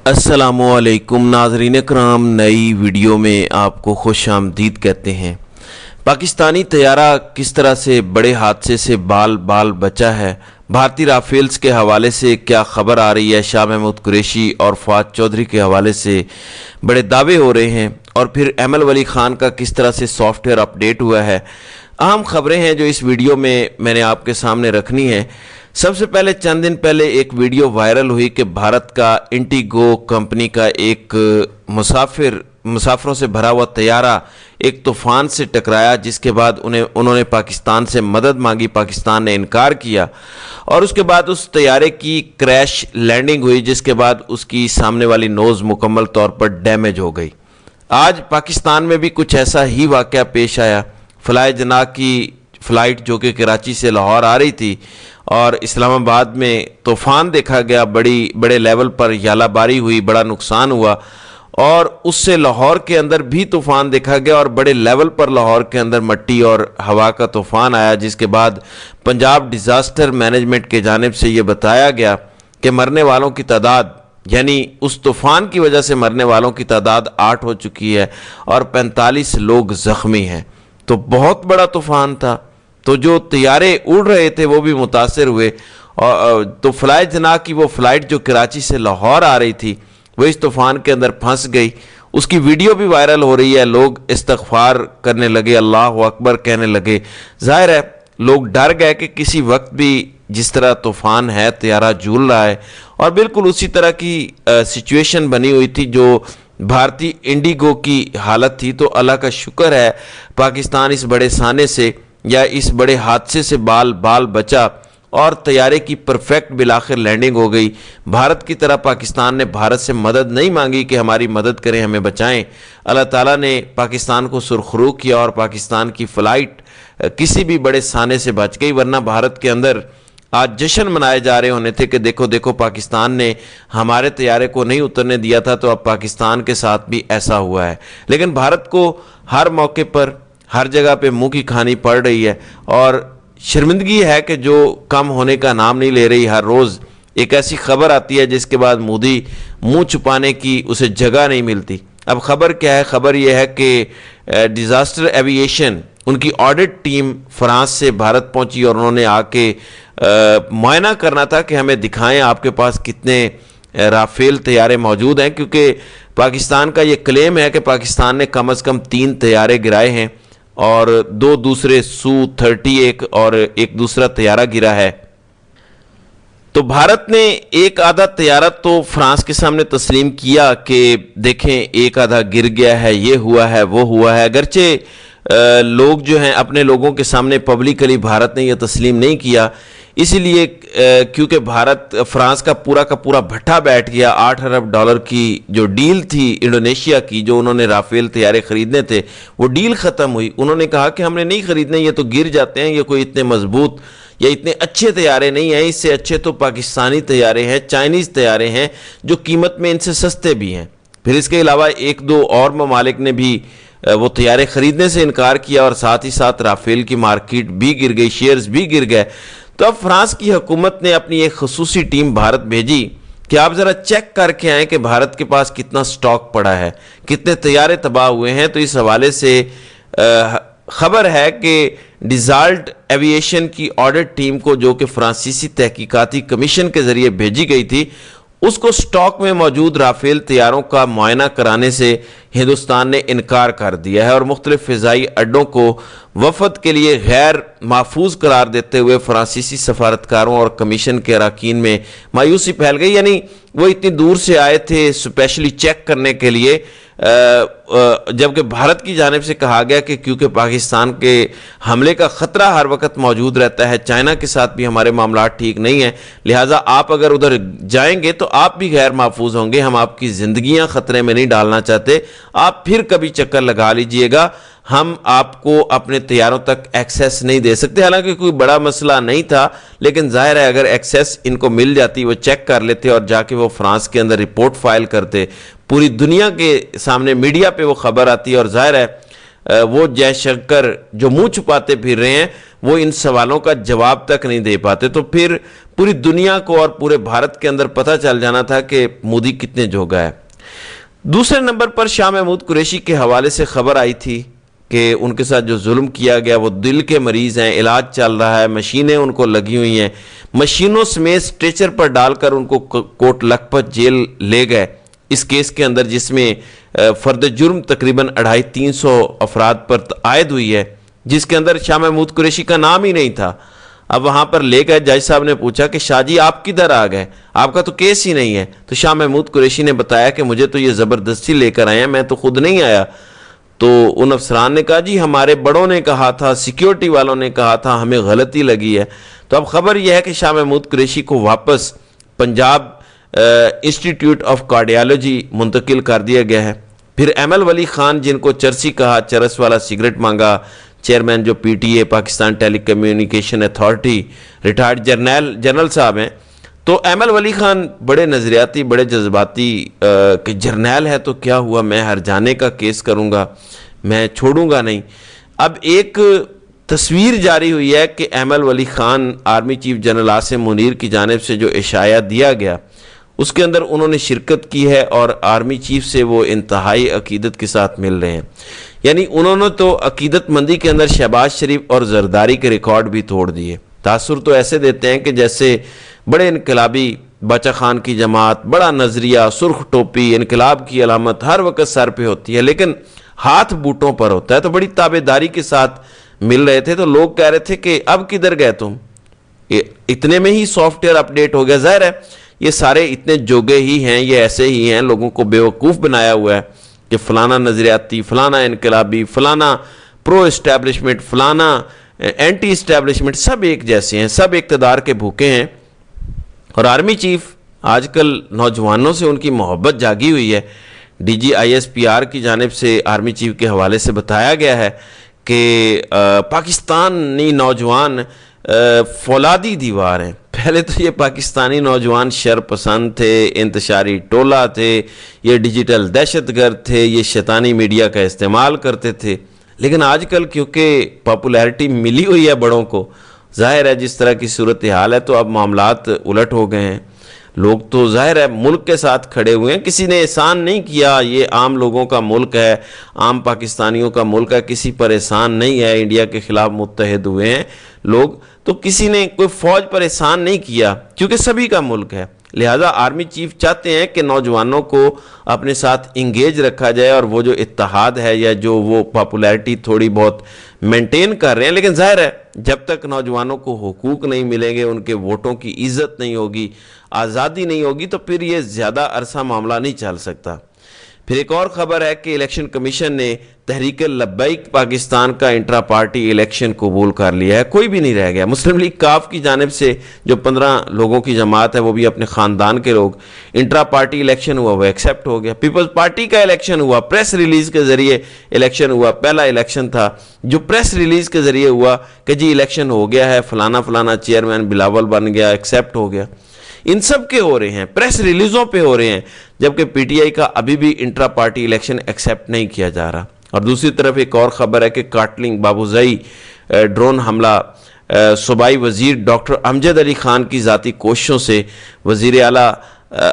अस्सलामुअलैकुम नाज़रीन करام, नई वीडियो में आपको खुश आमदीद कहते हैं। पाकिस्तानी तैयारा किस तरह से बड़े हादसे से बाल बाल बचा है। भारतीय राफेल्स के हवाले से क्या खबर आ रही है। शाह महमूद कुरैशी और फवाद चौधरी के हवाले से बड़े दावे हो रहे हैं और फिर एमएल वली खान का किस तरह से सॉफ्टवेयर अपडेट हुआ है। अहम खबरें हैं जो इस वीडियो में मैंने आपके सामने रखनी है। सबसे पहले चंद दिन पहले एक वीडियो वायरल हुई कि भारत का इंडिगो कंपनी का एक मुसाफिरों से भरा हुआ तैयारा एक तूफान से टकराया, जिसके बाद उन्होंने पाकिस्तान से मदद मांगी। पाकिस्तान ने इनकार किया और उसके बाद उस तैयारे की क्रैश लैंडिंग हुई, जिसके बाद उसकी सामने वाली नोज़ मुकम्मल तौर पर डैमेज हो गई। आज पाकिस्तान में भी कुछ ऐसा ही वाक़या पेश आया। फ्लाई जना की फ़्लाइट जो कि कराची से लाहौर आ रही थी और इस्लामाबाद में तूफ़ान देखा गया, बड़े लेवल पर यालाबारी हुई, बड़ा नुकसान हुआ और उससे लाहौर के अंदर भी तूफ़ान देखा गया और बड़े लेवल पर लाहौर के अंदर मट्टी और हवा का तूफ़ान आया, जिसके बाद पंजाब डिज़ास्टर मैनेजमेंट के जानिब से ये बताया गया कि मरने वालों की तादाद, यानी उस तूफ़ान की वजह से मरने वालों की तादाद 8 हो चुकी है और 45 लोग ज़ख्मी हैं। तो बहुत बड़ा तूफ़ान था, तो जो तैयारे उड़ रहे थे वो भी मुतासिर हुए। और तो फ्लाई जना की वो फ़्लाइट जो कराची से लाहौर आ रही थी वो इस तूफ़ान के अंदर फंस गई। उसकी वीडियो भी वायरल हो रही है। लोग इस्तग़फ़ार करने लगे, अल्लाह अकबर कहने लगे। ज़ाहिर है लोग डर गए कि किसी वक्त भी जिस तरह तूफ़ान है तैयारा झूल रहा है, और बिल्कुल उसी तरह की सिचुएशन बनी हुई थी जो भारतीय इंडिगो की हालत थी। तो अल्लाह का शुक्र है पाकिस्तान इस बड़े साने से या इस बड़े हादसे से बाल बाल बचा और तैयारे की परफेक्ट बिलाखिर लैंडिंग हो गई। भारत की तरह पाकिस्तान ने भारत से मदद नहीं मांगी कि हमारी मदद करें, हमें बचाएं। अल्लाह ताला ने पाकिस्तान को सुरखरू किया और पाकिस्तान की फ़्लाइट किसी भी बड़े साने से बच गई, वरना भारत के अंदर आज जश्न मनाए जा रहे होने थे कि देखो देखो पाकिस्तान ने हमारे तैयारे को नहीं उतरने दिया था, तो अब पाकिस्तान के साथ भी ऐसा हुआ है। लेकिन भारत को हर मौके पर हर जगह पे मुंह की खानी पड़ रही है और शर्मिंदगी है कि जो कम होने का नाम नहीं ले रही। हर रोज़ एक ऐसी खबर आती है जिसके बाद मोदी मुंह छुपाने की उसे जगह नहीं मिलती। अब खबर क्या है? खबर यह है कि डिज़ास्टर एविएशन उनकी ऑडिट टीम फ्रांस से भारत पहुंची और उन्होंने आके मुआयना करना था कि हमें दिखाएं आपके पास कितने राफेल तैयारे मौजूद हैं, क्योंकि पाकिस्तान का ये क्लेम है कि पाकिस्तान ने कम से कम 3 तैयारे गिराए हैं और 2 दूसरे Su-30 और एक दूसरा तैयारा गिरा है। तो भारत ने एक आधा तैयारा तो फ्रांस के सामने तस्लीम किया कि देखें एक आधा गिर गया है, ये हुआ है वो हुआ है। अगरचे लोग जो हैं अपने लोगों के सामने पब्लिकली भारत ने यह तस्लीम नहीं किया, इसीलिए क्योंकि फ्रांस का पूरा भट्ठा बैठ गया। $8 अरब की जो डील थी इंडोनेशिया की, जो उन्होंने राफेल तैयारे ख़रीदने थे, वो डील ख़त्म हुई। उन्होंने कहा कि हमने नहीं ख़रीदने, ये तो गिर जाते हैं, ये कोई इतने मजबूत या इतने अच्छे तैयारे नहीं हैं। इससे अच्छे तो पाकिस्तानी तैयारे हैं, चाइनीज़ तैयारे हैं जो कीमत में इनसे सस्ते भी हैं। फिर इसके अलावा 1-2 और ममालिक ने भी वो तैयारे ख़रीदने से इनकार किया और साथ ही साथ राफेल की मार्केट भी गिर गई, शेयर्स भी गिर गए। तो अब फ्रांस की हुकूमत ने अपनी एक खसूसी टीम भारत भेजी कि आप ज़रा चेक करके आएँ कि भारत के पास कितना स्टॉक पड़ा है, कितने तैयारे तबाह हुए हैं। तो इस हवाले से खबर है कि डिज़ाल्ट एविएशन की ऑडिट टीम को, जो कि फ्रांसीसी तहकीकाती कमीशन के ज़रिए भेजी गई थी, उसको स्टॉक में मौजूद राफेल तैयारों का मुआयना कराने से हिंदुस्तान ने इनकार कर दिया है और मुख्तलिफ फ़िज़ाई अड्डों को वफद के लिए गैर महफूज करार देते हुए फ्रांसीसी सफारतकारों और कमीशन के अरकान में मायूसी फैल गई। यानी वो इतनी दूर से आए थे स्पेशली चेक करने के लिए, जबकि भारत की जानिब से कहा गया कि क्योंकि पाकिस्तान के हमले का ख़तरा हर वक्त मौजूद रहता है, चाइना के साथ भी हमारे मामला ठीक नहीं है, लिहाजा आप अगर उधर जाएंगे तो आप भी गैर महफूज होंगे, हम आपकी ज़िंदगियां ख़तरे में नहीं डालना चाहते, आप फिर कभी चक्कर लगा लीजिएगा, हम आपको अपने तैयारों तक एक्सेस नहीं दे सकते। हालांकि कोई बड़ा मसला नहीं था, लेकिन जाहिर है अगर एक्सेस इनको मिल जाती, वो चेक कर लेते और जाके वो फ्रांस के अंदर रिपोर्ट फाइल करते, पूरी दुनिया के सामने मीडिया पे वो खबर आती। और जाहिर है वो जयशंकर जो मुंह छुपाते फिर रहे हैं वो इन सवालों का जवाब तक नहीं दे पाते। तो फिर पूरी दुनिया को और पूरे भारत के अंदर पता चल जाना था कि मोदी कितने जोगा है। दूसरे नंबर पर शाह महमूद कुरैशी के हवाले से खबर आई थी कि उनके साथ जो जुल्म किया गया, वो दिल के मरीज़ हैं, इलाज चल रहा है, मशीनें उनको लगी हुई हैं, मशीनों समेत स्ट्रेचर पर डालकर उनको कोट लखपत जेल ले गए इस केस के अंदर, जिसमें फर्द जुर्म तकरीबन 250-300 अफराद पर आयद हुई है, जिसके अंदर शाह महमूद कुरैशी का नाम ही नहीं था। अब वहाँ पर ले गए, जज साहब ने पूछा कि शाह जी आप किधर आ गए, आपका तो केस ही नहीं है। तो शाह महमूद कुरैशी ने बताया कि मुझे तो ये ज़बरदस्ती लेकर आए हैं, मैं तो खुद नहीं आया। तो उन अफसरान ने कहा जी हमारे बड़ों ने कहा था, सिक्योरिटी वालों ने कहा था, हमें गलती लगी है। तो अब खबर यह है कि शाह महमूद कुरैशी को वापस पंजाब इंस्टीट्यूट ऑफ कार्डियोलॉजी मुंतकिल कर दिया गया है। फिर एमएल वली खान, जिनको चरसी कहा, चरस वाला सिगरेट मांगा, चेयरमैन जो PTA Pakistan telecommunication authority retired general साहब हैं, तो एमएल वली खान बड़े नज़रियाती, बड़े जज्बाती कि जर्नैल है तो क्या हुआ, मैं हर जाने का केस करूँगा, मैं छोड़ूंगा नहीं। अब एक तस्वीर जारी हुई है कि एमएल Wali Khan army chief general Asim Munir की जानिब से जो इशाया दिया गया उसके अंदर उन्होंने शिरकत की है और आर्मी चीफ से वो इंतहाई अकीदत के साथ मिल रहे हैं। यानी उन्होंने तो अकीदत मंदी के अंदर शहबाज शरीफ और जरदारी के रिकॉर्ड भी तोड़ दिए। तासुर तो ऐसे देते हैं कि जैसे बड़े इनकलाबी बचा खान की जमात, बड़ा नज़रिया, सुर्ख टोपी, इनकलाब की अलामत हर वक्त सर पे होती है, लेकिन हाथ बूटों पर होता है। तो बड़ी ताबेदारी के साथ मिल रहे थे, तो लोग कह रहे थे कि अब किधर गए तुम, इतने में ही सॉफ्टवेयर अपडेट हो गया। ज़ाहिर है ये सारे इतने जोगे ही हैं, ये ऐसे ही हैं, लोगों को बेवकूफ़ बनाया हुआ है कि फ़लाना नज़रियाती, फ़लाना इनकलाबी, फ़लाना प्रो इस्टेब्लिशमेंट, फ़लाना एंटी इस्टेब्लिशमेंट, सब एक जैसे हैं, सब इक़्तिदार के भूखे हैं। और आर्मी चीफ आजकल नौजवानों से उनकी मोहब्बत जागी हुई है। DGISPR की जानिब से आर्मी चीफ के हवाले से बताया गया है कि पाकिस्तानी नौजवान फौलादी दीवार हैं। पहले तो ये पाकिस्तानी नौजवान शरपसंद थे, इंतशारी टोला थे, ये डिजिटल दहशतगर्द थे, ये शैतानी मीडिया का इस्तेमाल करते थे। लेकिन आजकल क्योंकि पॉपुलैरिटी मिली हुई है बड़ों को, जाहिर है जिस तरह की सूरत हाल है, तो अब मामलात उलट हो गए हैं। लोग तो जाहिर है मुल्क के साथ खड़े हुए हैं, किसी ने एहसान नहीं किया, ये आम लोगों का मुल्क है, आम पाकिस्तानियों का मुल्क है, किसी पर एहसान नहीं है। इंडिया के खिलाफ मुत्तहिद हुए हैं लोग, तो किसी ने कोई फौज पर एहसान नहीं किया, क्योंकि सभी का मुल्क है। लिहाजा आर्मी चीफ चाहते हैं कि नौजवानों को अपने साथ इंगेज रखा जाए, और वो जो इत्तेहाद है या जो वो पॉपुलैरिटी थोड़ी बहुत मेंटेन कर रहे हैं, लेकिन जाहिर है जब तक नौजवानों को हुकूक नहीं मिलेंगे, उनके वोटों की इज्जत नहीं होगी, आज़ादी नहीं होगी, तो फिर ये ज़्यादा अरसा मामला नहीं चल सकता। फिर एक और ख़बर है कि इलेक्शन कमीशन ने तहरीक लब्बैक पाकिस्तान का इंट्रा पार्टी इलेक्शन कबूल कर लिया है, कोई भी नहीं रह गया। मुस्लिम लीग काफ की जानिब से जो 15 लोगों की जमात है, वो भी अपने ख़ानदान के लोग, इंट्रा पार्टी इलेक्शन हुआ वो एक्सेप्ट हो गया। पीपल्स पार्टी का इलेक्शन हुआ, प्रेस रिलीज़ के ज़रिए इलेक्शन हुआ, पहला इलेक्शन था जो प्रेस रिलीज़ के ज़रिए हुआ कि जी इलेक्शन हो गया है, फ़लाना फ़लाना चेयरमैन बिलावल बन गया, एक्सेप्ट हो गया। इन सब के हो रहे हैं, प्रेस रिलीज़ों पे हो रहे हैं, जबकि पीटीआई का अभी भी इंट्रा पार्टी इलेक्शन एक्सेप्ट नहीं किया जा रहा। और दूसरी तरफ एक और ख़बर है कि काटलिंग बाबूज़ई ड्रोन हमला, सूबाई वज़ीर डॉक्टर अमजद अली ख़ान की ज़ाती कोशिशों से वज़ीर आला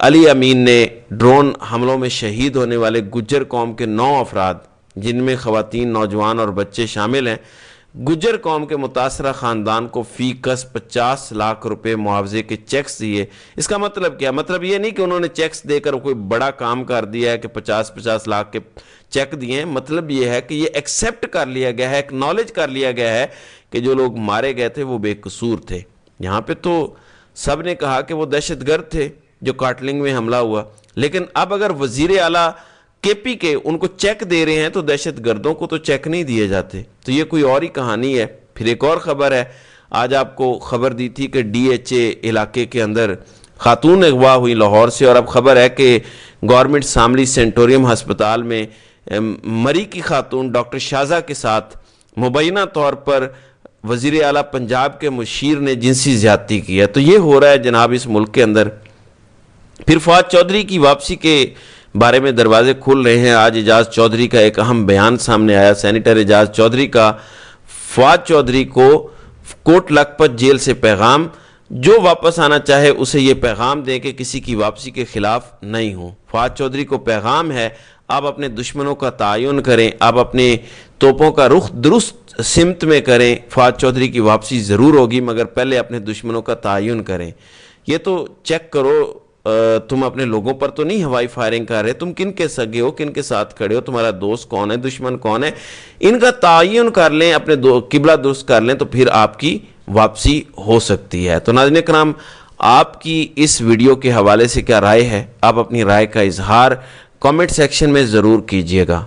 अली अमीन ने ड्रोन हमलों में शहीद होने वाले गुज्जर कौम के 9 अफराद, जिनमें ख़वातीन, नौजवान और बच्चे शामिल हैं, गुज्जर कौम के मुतासरा ख़ानदान को फ़ी कस 50 लाख रुपए मुआवजे के चेक्स दिए। इसका मतलब क्या? मतलब ये नहीं कि उन्होंने चेक्स देकर कोई बड़ा काम कर दिया है कि 50-50 लाख के चेक दिए हैं। मतलब ये है कि ये एक्सेप्ट कर लिया गया है, एक्नॉलेज कर लिया गया है कि जो लोग मारे गए थे वो बेकसूर थे। यहाँ पे तो सब ने कहा कि वो दहशतगर्द थे जो काटलिंग में हमला हुआ, लेकिन अब अगर वज़ीर आला केपी के उनको चेक दे रहे हैं तो दहशत गर्दों को तो चेक नहीं दिए जाते। तो ये कोई और ही कहानी है। फिर एक और ख़बर है, आज आपको खबर दी थी कि DHA इलाके के अंदर खातून अगवा हुई लाहौर से, और अब खबर है कि गवर्नमेंट शामली सेंटोरियम हस्पताल में मरी की खातून डॉक्टर शाहजा के साथ मुबैना तौर पर वज़ीर आला पंजाब के मुशीर ने जिनसी ज़्यादती की है। तो ये हो रहा है जनाब इस मुल्क के अंदर। फिर फवाद चौधरी की वापसी के बारे में दरवाजे खुल रहे हैं। आज एजाज चौधरी का एक अहम बयान सामने आया, सेनेटर एजाज चौधरी का। फवाद चौधरी को कोट लखपत जेल से पैगाम, جو واپس آنا چاہے اسے یہ پیغام دیں کہ کسی کی واپسی کے خلاف نہیں ہوں۔ فواد چودھری کو پیغام ہے، آپ اپنے دشمنوں کا تعین کریں، آپ اپنے توپوں کا رخ درست سمت میں کریں، فواد چودھری کی واپسی ضرور ہوگی، مگر پہلے اپنے دشمنوں کا تعین کریں۔ یہ تو چیک کرو تم اپنے لوگوں پر تو نہیں ہوائی فائرنگ کر رہے، تم کن کے سگے ہو، کن کے ساتھ کھڑے ہو، تمہارا دوست کون ہے، دشمن کون ہے، ان کا تعین کر لیں، اپنے قبلہ درست کر لیں، تو پھر آپ کی واپسی ہو سکتی ہے۔ تو ناظرین کرام، آپ کی اس ویڈیو کے حوالے سے کیا رائے ہے؟ آپ اپنی رائے کا اظہار کامنٹ سیکشن میں ضرور کیجیے گا۔